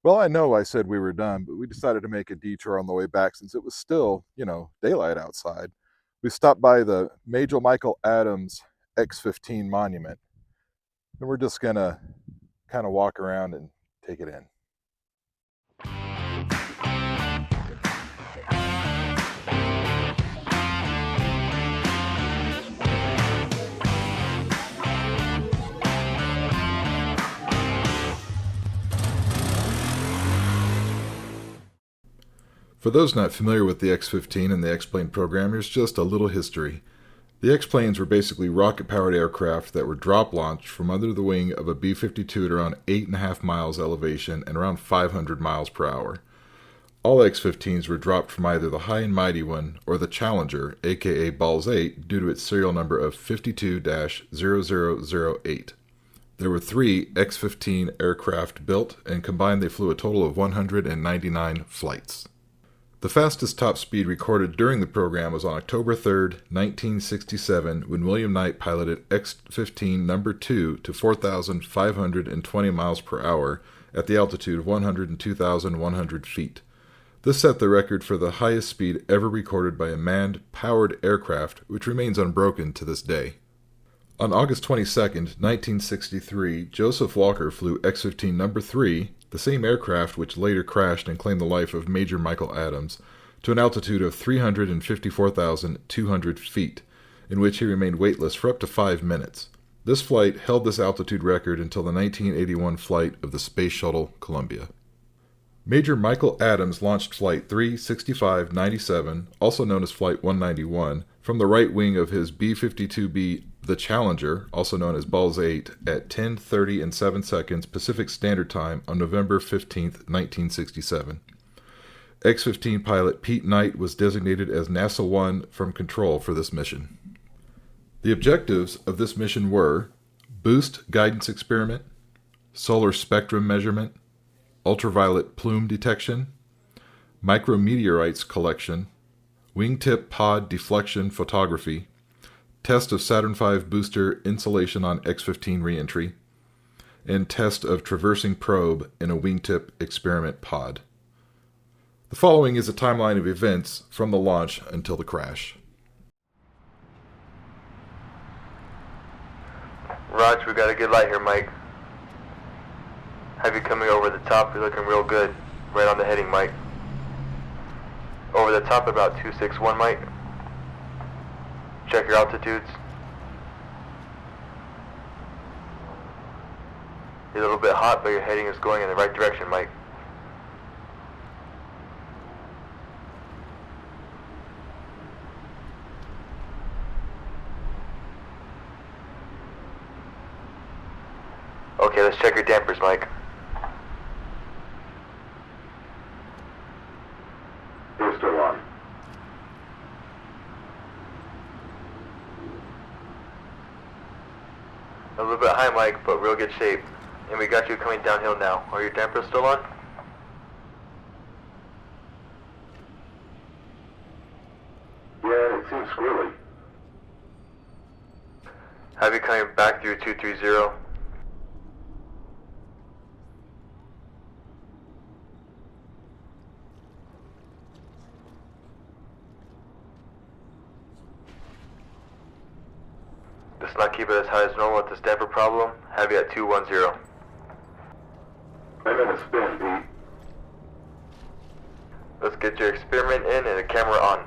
Well, I know I said we were done, but we decided to make a detour on the way back since it was still, daylight outside. We stopped by the Major Michael Adams X-15 monument, and we're just gonna kind of walk around and take it in. For those not familiar with the X-15 and the X-plane program, here's just a little history. The X-planes were basically rocket-powered aircraft that were drop-launched from under the wing of a B-52 at around 8.5 miles elevation and around 500 miles per hour. All X-15s were dropped from either the High and Mighty one or the Challenger, aka Balls 8, due to its serial number of 52-0008. There were 3 X-15 aircraft built, and combined they flew a total of 199 flights. The fastest top speed recorded during the program was on October 3, 1967, when William Knight piloted X-15 number 2 to 4,520 miles per hour at the altitude of 102,100 feet. This set the record for the highest speed ever recorded by a manned, powered aircraft, which remains unbroken to this day. On August 22, 1963, Joseph Walker flew X-15 number 3, the same aircraft which later crashed and claimed the life of Major Michael Adams, to an altitude of 354,200 feet, in which he remained weightless for up to 5 minutes. This flight held this altitude record until the 1981 flight of the Space Shuttle Columbia. Major Michael Adams launched Flight 36597, also known as Flight 191, from the right wing of his B-52B, the Challenger, also known as Balls 8, at 10:30 and 7 seconds Pacific Standard Time on November 15, 1967. X-15 pilot Pete Knight was designated as NASA-1 from control for this mission. The objectives of this mission were boost guidance experiment, solar spectrum measurement, ultraviolet plume detection, micrometeorites collection, wingtip pod deflection photography, test of Saturn V booster insulation on X-15 reentry, and test of traversing probe in a wingtip experiment pod. The following is a timeline of events from the launch until the crash. Raj, we got a good light here, Mike. Have you coming over the top? You're looking real good. Right on the heading, Mike. Over the top about 261, Mike. Check your altitudes. You're a little bit hot, but your heading is going in the right direction, Mike. Okay, let's check your dampers, Mike. They're still on. A little bit high, Mike, but real good shape. And we got you coming downhill now. Are your dampers still on? Yeah, it seems squirrely. Have you coming back through 230? Let's not keep it as high as normal with this damper problem. Have you at 210? I'm in a spin, Pete. Let's get your experiment in and the camera on.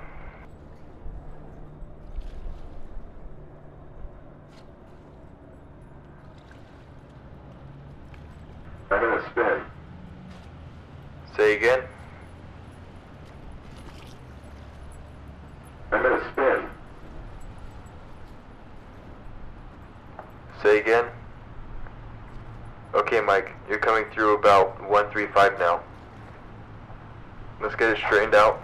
I'm in a spin. Say again. I'm in a spin. Say again. Okay, Mike, you're coming through about 135 now. Let's get it straightened out.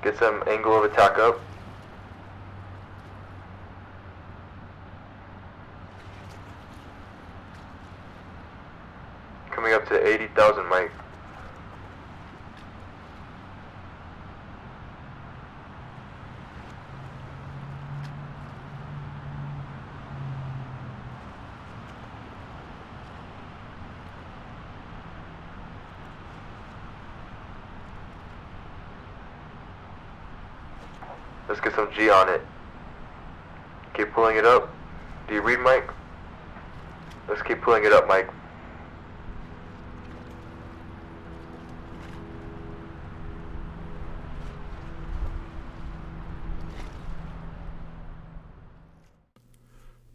Get some angle of attack up. Coming up to 80,000, Mike. Let's get some G on it. Keep pulling it up. Do you read, Mike? Let's keep pulling it up, Mike.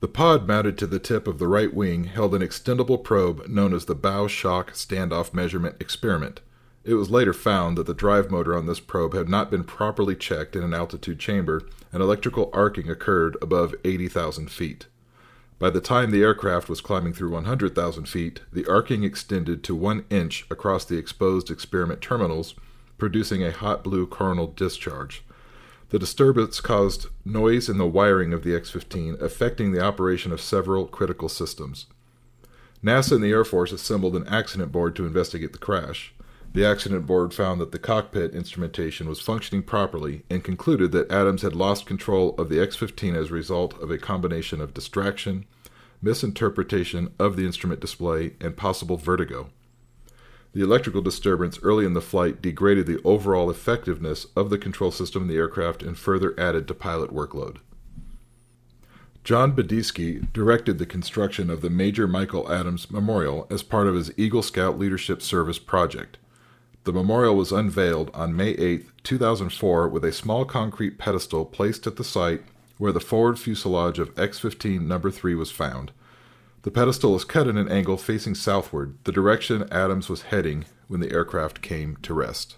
The pod mounted to the tip of the right wing held an extendable probe known as the Bow Shock Standoff Measurement Experiment. It was later found that the drive motor on this probe had not been properly checked in an altitude chamber, and electrical arcing occurred above 80,000 feet. By the time the aircraft was climbing through 100,000 feet, the arcing extended to 1 inch across the exposed experiment terminals, producing a hot blue coronal discharge. The disturbance caused noise in the wiring of the X-15, affecting the operation of several critical systems. NASA and the Air Force assembled an accident board to investigate the crash. The accident board found that the cockpit instrumentation was functioning properly and concluded that Adams had lost control of the X-15 as a result of a combination of distraction, misinterpretation of the instrument display, and possible vertigo. The electrical disturbance early in the flight degraded the overall effectiveness of the control system in the aircraft and further added to pilot workload. John Badisky directed the construction of the Major Michael Adams Memorial as part of his Eagle Scout Leadership Service project. The memorial was unveiled on May 8, 2004, with a small concrete pedestal placed at the site where the forward fuselage of X-15 No. 3 was found. The pedestal is cut at an angle facing southward, the direction Adams was heading when the aircraft came to rest.